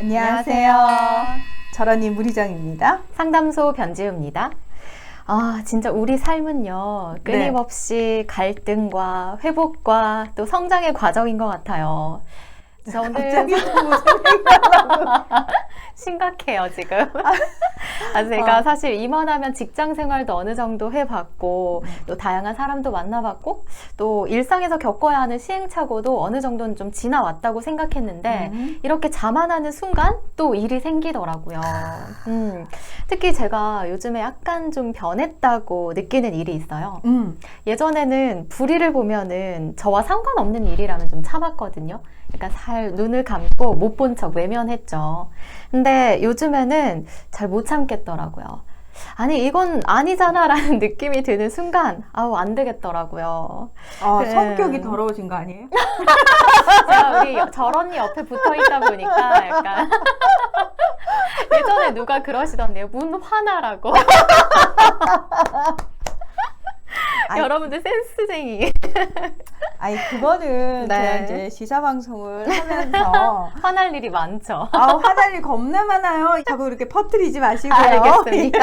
안녕하세요. 저런이 무리정입니다. 상담소 변지우입니다. 진짜 우리 삶은요, 끊임없이 갈등과 회복과 또 성장의 과정인 것 같아요. 저는 갑자기 또 생각나고 심각해요, 지금. 제가 사실 이만하면 직장 생활도 어느 정도 해봤고, 또 다양한 사람도 만나봤고, 또 일상에서 겪어야 하는 시행착오도 어느 정도는 좀 지나왔다고 생각했는데, 이렇게 자만하는 순간 또 일이 생기더라고요. 특히 제가 요즘에 약간 좀 변했다고 느끼는 일이 있어요. 예전에는 불의를 보면은 저와 상관없는 일이라면 좀 참았거든요. 약간 눈을 감고 못 본 척 외면했죠. 근데 요즘에는 잘 못 참겠더라고요. 아니 이건 아니잖아 라는 느낌이 드는 순간 안 되겠더라고요. 성격이 더러워진 거 아니에요? 제가 우리 저런이 옆에 붙어 있다 보니까 약간 예전에 누가 그러시던데요. 문 화나라고. 여러분들 센스쟁이. 그거는 네. 제가 이제 시사방송을 하면서 화날 일이 많죠. 화날 일 겁나 많아요. 자꾸 이렇게 퍼뜨리지 마시고요. 알겠습니다.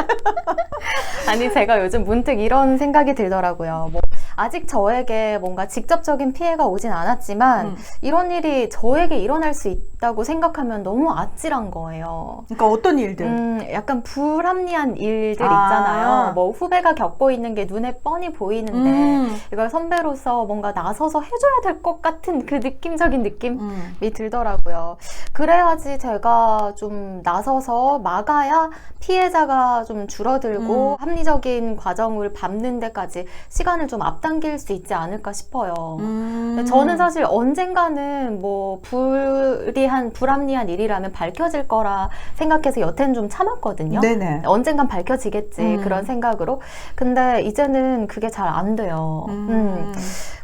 아니 제가 요즘 문득 이런 생각이 들더라고요. 아직 저에게 뭔가 직접적인 피해가 오진 않았지만 이런 일이 저에게 일어날 수 있다고 생각하면 너무 아찔한 거예요. 그러니까 어떤 일들? 약간 불합리한 일들 있잖아요. 후배가 겪고 있는 게 눈에 뻔히 보이는데 이걸 선배로서 뭔가 나서서 해줘야 될 것 같은 그 느낌적인 느낌이 들더라고요. 그래야지 제가 좀 나서서 막아야 피해자가 좀 줄어들고 합리적인 과정을 밟는 데까지 시간을 좀 앞당길 수 있지 않을까 싶어요. 저는 사실 언젠가는 불합리한 일이라면 밝혀질 거라 생각해서 여태는 좀 참았거든요. 네네. 언젠간 밝혀지겠지 그런 생각으로. 근데 이제는 그게 잘 안 돼요.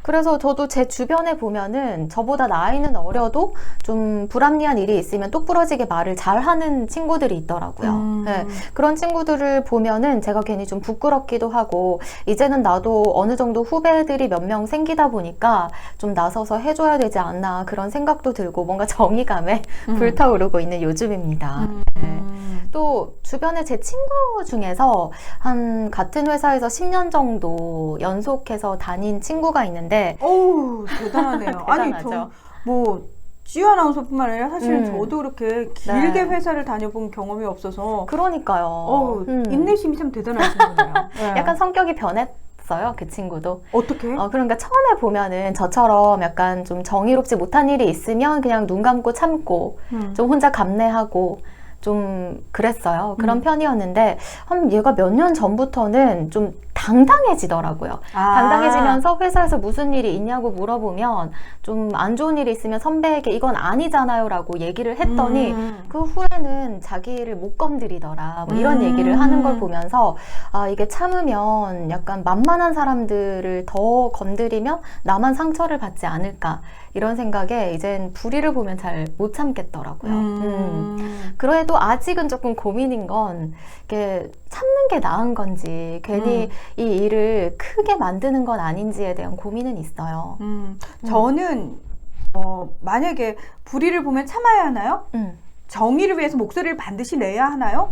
그래서 저도 제 주변에 보면은 저보다 나이는 어려도 좀 불합리한 일이 있으면 똑부러지게 말을 잘하는 친구들이 있더라고요. 네, 그런 친구들을 보면은 제가 괜히 좀 부끄럽기도 하고 이제는 나도 어느 정도 후배들이 몇 명 생기다 보니까 좀 나서서 해줘야 되지 않나 그런 생각도 들고 뭔가 정의감에 불타오르고 있는 요즘입니다. 네. 또 주변에 제 친구 중에서 같은 회사에서 10년 정도 연속해서 다닌 친구가 있는데 대단하네요. 대단하죠. 지유 아나운서뿐만 아니라 사실은 저도 그렇게 길게 회사를 다녀본 경험이 없어서 그러니까요. 인내심이 참 대단하신 거네요. 네. 약간 성격이 변했어요, 그 친구도. 어떻게? 그러니까 처음에 보면은 저처럼 약간 좀 정의롭지 못한 일이 있으면 그냥 눈 감고 참고 좀 혼자 감내하고 좀 그랬어요. 그런 편이었는데 얘가 몇 년 전부터는 좀 당당해지더라고요. 당당해지면서 회사에서 무슨 일이 있냐고 물어보면 좀 안 좋은 일이 있으면 선배에게 이건 아니잖아요 라고 얘기를 했더니 그 후에는 자기를 못 건드리더라 이런 얘기를 하는 걸 보면서 이게 참으면 약간 만만한 사람들을 더 건드리면 나만 상처를 받지 않을까 이런 생각에 이젠 불의를 보면 잘 못 참겠더라고요. 그래도 아직은 조금 고민인 건 이게 참는 게 나은 건지 괜히 이 일을 크게 만드는 건 아닌지에 대한 고민은 있어요. 저는 만약에 불의를 보면 참아야 하나요? 정의를 위해서 목소리를 반드시 내야 하나요?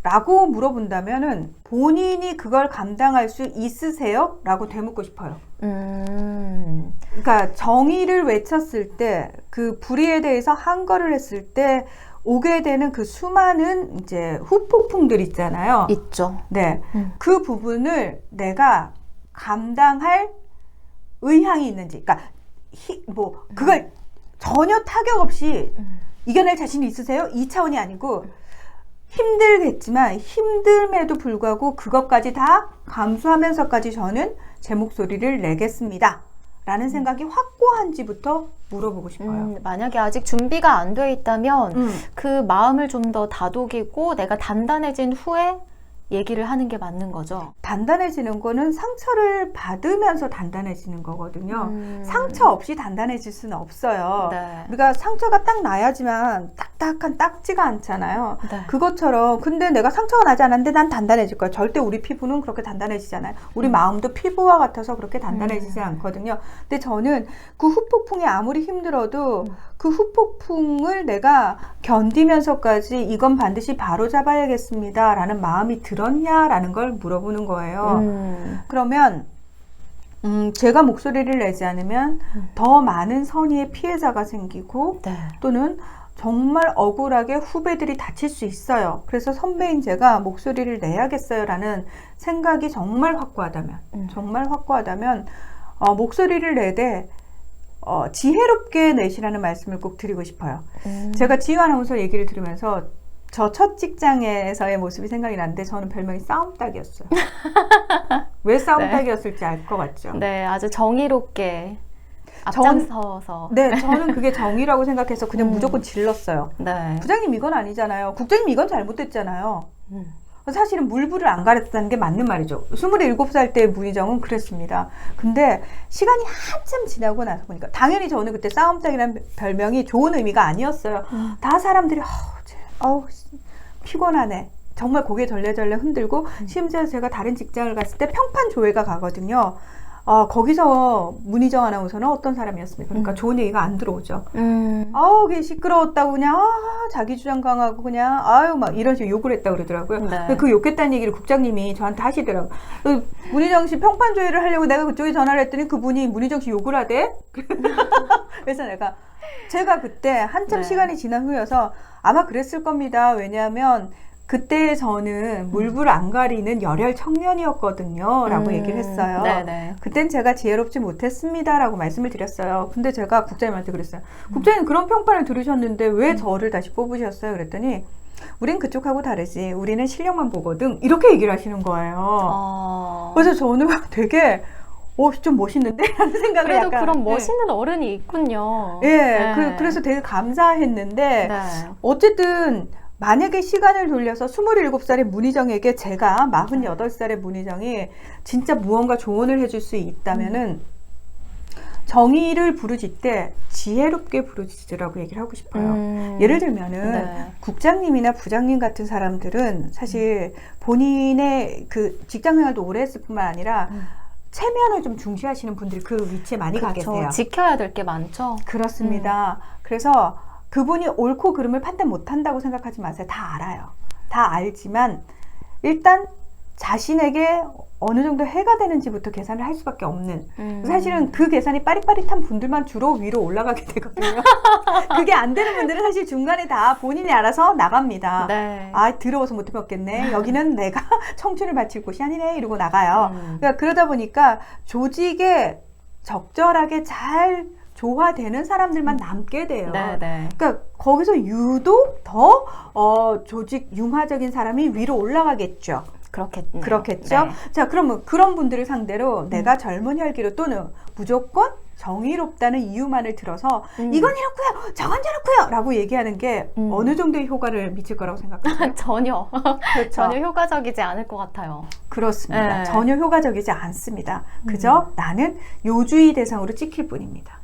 라고 물어본다면은 본인이 그걸 감당할 수 있으세요? 라고 되묻고 싶어요. 그러니까 정의를 외쳤을 때 그 불의에 대해서 항거를 했을 때 오게 되는 그 수많은 이제 후폭풍들 있잖아요. 있죠. 네. 그 부분을 내가 감당할 의향이 있는지, 그러니까 그걸 전혀 타격 없이 이겨낼 자신이 있으세요? 이 차원이 아니고 힘들겠지만 힘듦에도 불구하고 그것까지 다 감수하면서까지 저는 제 목소리를 내겠습니다. 라는 생각이 확고한지부터 물어보고 싶어요. 만약에 아직 준비가 안 돼 있다면 그 마음을 좀 더 다독이고 내가 단단해진 후에 얘기를 하는 게 맞는 거죠. 단단해지는 거는 상처를 받으면서 단단해지는 거거든요. 상처 없이 단단해질 수는 없어요. 네. 우리가 상처가 딱 나야지만 딱 딱딱한 딱지가 않잖아요. 네. 그것처럼 근데 내가 상처가 나지 않았는데 난 단단해질 거야. 절대 우리 피부는 그렇게 단단해지잖아요. 우리 마음도 피부와 같아서 그렇게 단단해지지 않거든요. 근데 저는 그 후폭풍이 아무리 힘들어도 그 후폭풍을 내가 견디면서까지 이건 반드시 바로 잡아야겠습니다 라는 마음이 들었냐라는 걸 물어보는 거예요. 그러면 제가 목소리를 내지 않으면 더 많은 선의의 피해자가 생기고 네. 또는 정말 억울하게 후배들이 다칠 수 있어요. 그래서 선배인 제가 목소리를 내야겠어요 라는 생각이 정말 확고하다면 목소리를 내되 지혜롭게 내시라는 말씀을 꼭 드리고 싶어요. 제가 지휘 아나운서 얘기를 들으면서 저 첫 직장에서의 모습이 생각이 나는데 저는 별명이 싸움닭이었어요. 왜 싸움닭이었을지 알 것 같죠? 네, 아주 정의롭게 앞장서서. 저는 그게 정의라고 생각해서 그냥 무조건 질렀어요. 네. 부장님 이건 아니잖아요. 국장님 이건 잘못됐잖아요. 사실은 물불을 안 가렸다는 게 맞는 말이죠. 27살 때 문희정은 그랬습니다. 근데 시간이 한참 지나고 나서 보니까 당연히 저는 그때 싸움닭이라는 별명이 좋은 의미가 아니었어요. 다 사람들이 피곤하네. 정말 고개 절레절레 흔들고 심지어 제가 다른 직장을 갔을 때 평판 조회가 가거든요. 거기서 문희정 아나운서는 어떤 사람이었습니까? 그러니까 좋은 얘기가 안 들어오죠. 그게 시끄러웠다고 그냥 자기 주장 강하고 그냥 막 이런 식으로 욕을 했다고 그러더라고요. 네. 그 욕했다는 얘기를 국장님이 저한테 하시더라고요. 문희정 씨 평판 조회를 하려고 내가 그쪽에 전화를 했더니 그분이 문희정 씨 욕을 하대. 그래서 제가 그때 한참 시간이 지난 후여서 아마 그랬을 겁니다. 왜냐하면 그때 저는 물불 안 가리는 열혈 청년이었거든요 라고 얘기를 했어요. 네네. 그땐 제가 지혜롭지 못했습니다 라고 말씀을 드렸어요. 근데 제가 국장님한테 그랬어요. 국장님 그런 평판을 들으셨는데 왜 저를 다시 뽑으셨어요? 그랬더니 우린 그쪽하고 다르지. 우리는 실력만 보거든. 이렇게 얘기를 하시는 거예요. 그래서 저는 되게 좀 멋있는데? 라는 생각을 그래도 약간, 그런 멋있는 어른이 있군요. 그래서 되게 감사했는데 네. 어쨌든 만약에 시간을 돌려서 27살의 문희정에게 제가 48살의 문희정이 진짜 무언가 조언을 해줄 수 있다면은 정의를 부르짖되 지혜롭게 부르짖으라고 얘기를 하고 싶어요. 예를 들면은 국장님이나 부장님 같은 사람들은 사실 본인의 그 직장생활도 오래 했을 뿐만 아니라 체면을 좀 중시하시는 분들이 그 위치에 많이 가 계세요. 지켜야 될 게 많죠. 그렇습니다. 그래서 그분이 옳고 그름을 판단 못한다고 생각하지 마세요. 다 알아요. 다 알지만 일단 자신에게 어느 정도 해가 되는지부터 계산을 할 수밖에 없는 사실은 그 계산이 빠릿빠릿한 분들만 주로 위로 올라가게 되거든요. 그게 안 되는 분들은 사실 중간에 다 본인이 알아서 나갑니다. 네. 더러워서 못 해먹겠네. 여기는 내가 청춘을 바칠 곳이 아니네 이러고 나가요. 그러다 보니까 조직에 적절하게 잘 조화되는 사람들만 남게 돼요. 그러니까 거기서 유독 더 조직 융화적인 사람이 위로 올라가겠죠. 그렇겠죠. 네. 자, 그러면 그런 분들을 상대로 내가 젊은 혈기로 또는 무조건 정의롭다는 이유만을 들어서 이건 이렇고요, 저건 저렇고요 라고 얘기하는 게 어느 정도의 효과를 미칠 거라고 생각하세요? 전혀. 그렇죠. 전혀 효과적이지 않을 것 같아요. 그렇습니다. 전혀 효과적이지 않습니다. 그저 나는 요주의 대상으로 찍힐 뿐입니다.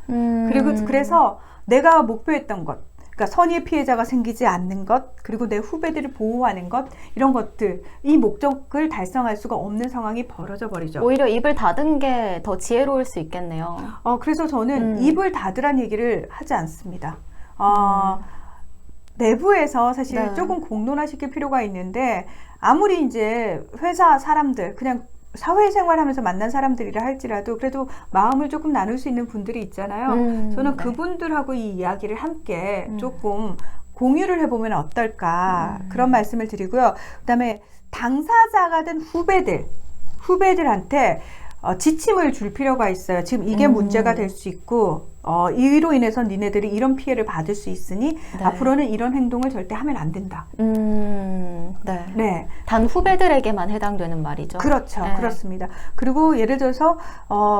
그래서 내가 목표했던 것, 그러니까 선의의 피해자가 생기지 않는 것, 그리고 내 후배들을 보호하는 것, 이런 것들, 이 목적을 달성할 수가 없는 상황이 벌어져 버리죠. 오히려 입을 닫은 게 더 지혜로울 수 있겠네요. 그래서 저는 입을 닫으란 얘기를 하지 않습니다. 내부에서 사실 조금 공론화시킬 필요가 있는데, 아무리 이제 회사 사람들, 그냥 사회생활 하면서 만난 사람들이라 할지라도 그래도 마음을 조금 나눌 수 있는 분들이 있잖아요. 저는 그분들하고 이 이야기를 함께 조금 공유를 해보면 어떨까 그런 말씀을 드리고요. 그 다음에 당사자가 된 후배들한테 지침을 줄 필요가 있어요. 지금 이게 문제가 될 수 있고 이로 인해서 니네들이 이런 피해를 받을 수 있으니 앞으로는 이런 행동을 절대 하면 안 된다. 네. 단 후배들에게만 해당되는 말이죠. 그렇죠. 그렇습니다. 그리고 예를 들어서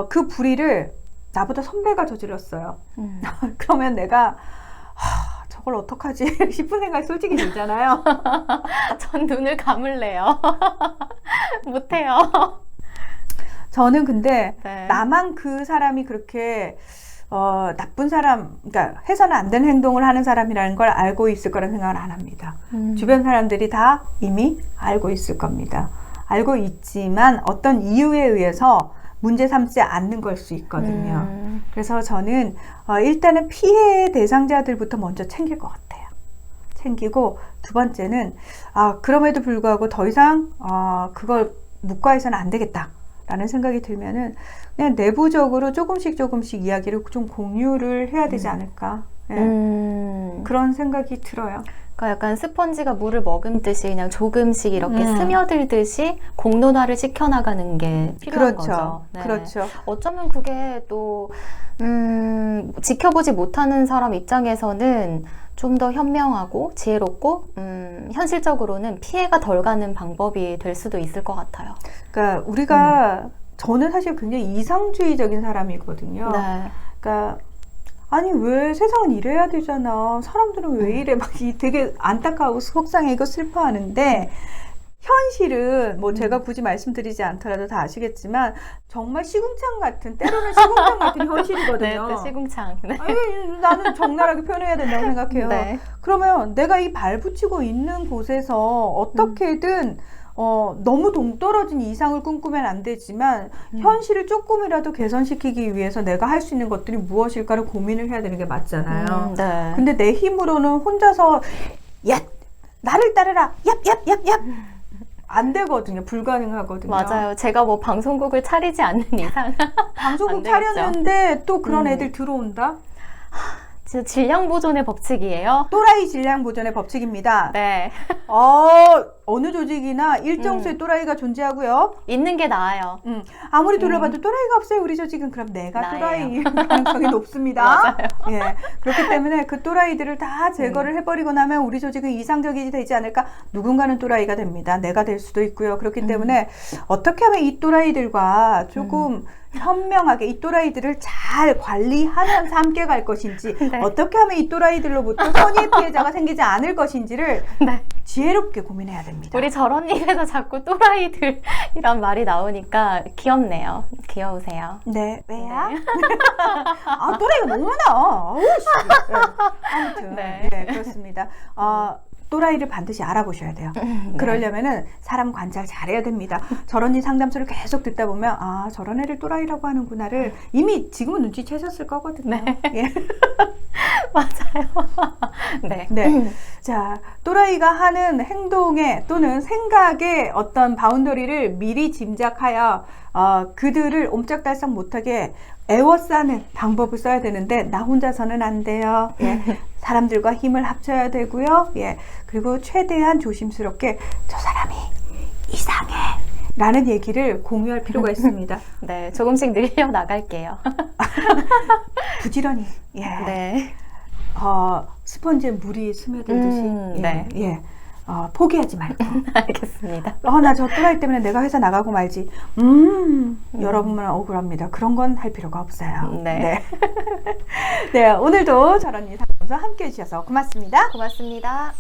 그 불의를 나보다 선배가 저질렀어요. 그러면 내가 저걸 어떡하지 싶은 생각이 솔직히 들잖아요. 전 눈을 감을래요. 못해요. 저는 근데 나만 그 사람이 그렇게 나쁜 사람, 그러니까 해서는 안 되는 행동을 하는 사람이라는 걸 알고 있을 거라는 생각을 안 합니다. 주변 사람들이 다 이미 알고 있을 겁니다. 알고 있지만 어떤 이유에 의해서 문제 삼지 않는 걸 수 있거든요. 그래서 저는 일단은 피해 대상자들부터 먼저 챙길 것 같아요. 챙기고 두 번째는 그럼에도 불구하고 더 이상 그걸 묵과해서는 안 되겠다라는 생각이 들면은 그냥 내부적으로 조금씩 이야기를 좀 공유를 해야 되지 않을까. 예. 그런 생각이 들어요. 그러니까 약간 스펀지가 물을 머금듯이 그냥 조금씩 이렇게 스며들듯이 공론화를 시켜나가는 게 필요한 그렇죠. 거죠. 네. 그렇죠. 어쩌면 그게 또 지켜보지 못하는 사람 입장에서는 좀 더 현명하고 지혜롭고 현실적으로는 피해가 덜 가는 방법이 될 수도 있을 것 같아요. 그러니까 우리가 저는 사실 굉장히 이상주의적인 사람이거든요. 네. 그러니까 아니 왜 세상은 이래야 되잖아. 사람들은 왜 이래 막 되게 안타까워 속상해고 슬퍼하는데 현실은 뭐 제가 굳이 말씀드리지 않더라도 다 아시겠지만 정말 시궁창 같은 때로는 시궁창 같은 현실이거든요. 네, 시궁창. 네. 아니, 나는 적나라하게 표현해야 된다고 생각해요. 네. 그러면 내가 이 발붙이고 있는 곳에서 어떻게든 너무 동떨어진 이상을 꿈꾸면 안 되지만 현실을 조금이라도 개선시키기 위해서 내가 할 수 있는 것들이 무엇일까를 고민을 해야 되는 게 맞잖아요. 네. 근데 내 힘으로는 혼자서 야 나를 따르라 얍얍얍얍 안 되거든요. 불가능하거든요. 맞아요. 제가 뭐 방송국을 차리지 않는 이상 방송국 차렸는데 또 그런 애들 들어온다? 진짜 질량 보존의 법칙이에요. 또라이 질량 보존의 법칙입니다. 네. 어느 조직이나 일정 수의 또라이가 존재하고요. 있는 게 나아요. 아무리 돌려봐도 또라이가 없어요. 우리 조직은 그럼 내가 나예요. 또라이일 가능성이 높습니다. 맞아요. 예, 그렇기 때문에 그 또라이들을 다 제거를 해버리고 나면 우리 조직은 이상적이 되지 않을까? 누군가는 또라이가 됩니다. 내가 될 수도 있고요. 그렇기 때문에 어떻게 하면 이 또라이들과 조금 현명하게 이 또라이들을 잘 관리하면서 함께 갈 것인지 네. 어떻게 하면 이 또라이들로부터 선의의 피해자가 생기지 않을 것인지를 네. 지혜롭게 고민해야 됩니다. 우리 저런 입에서 자꾸 또라이들 이런 말이 나오니까 귀엽네요. 귀여우세요. 네, 왜야? 또라이가 너무 많아. 아우, 씨. 네. 아무튼, 네. 네, 그렇습니다. 또라이를 반드시 알아보셔야 돼요. 네. 그러려면은 사람 관찰 잘해야 됩니다. 저런 이 상담소를 계속 듣다 보면 저런 애를 또라이라고 하는구나를 이미 지금은 눈치채셨을 거거든요. 네. 예. 맞아요. 네. 네. 자, 또라이가 하는 행동에 또는 생각에 어떤 바운더리를 미리 짐작하여 그들을 옴짝달싹 못하게 애워싸는 방법을 써야 되는데 나 혼자서는 안 돼요. 예. 사람들과 힘을 합쳐야 되고요. 예. 그리고 최대한 조심스럽게 저 사람이 이상해 라는 얘기를 공유할 필요가 있습니다. 네, 조금씩 늘려 나갈게요. 부지런히. 예. 네. 스펀지에 물이 스며들듯이 네. 예. 포기하지 말고. 알겠습니다. 나 저 또라이 때문에 내가 회사 나가고 말지. 여러분은 억울합니다. 그런 건 할 필요가 없어요. 네. 네. 네, 오늘도 저런 이 상담소 함께 해주셔서 고맙습니다. 고맙습니다.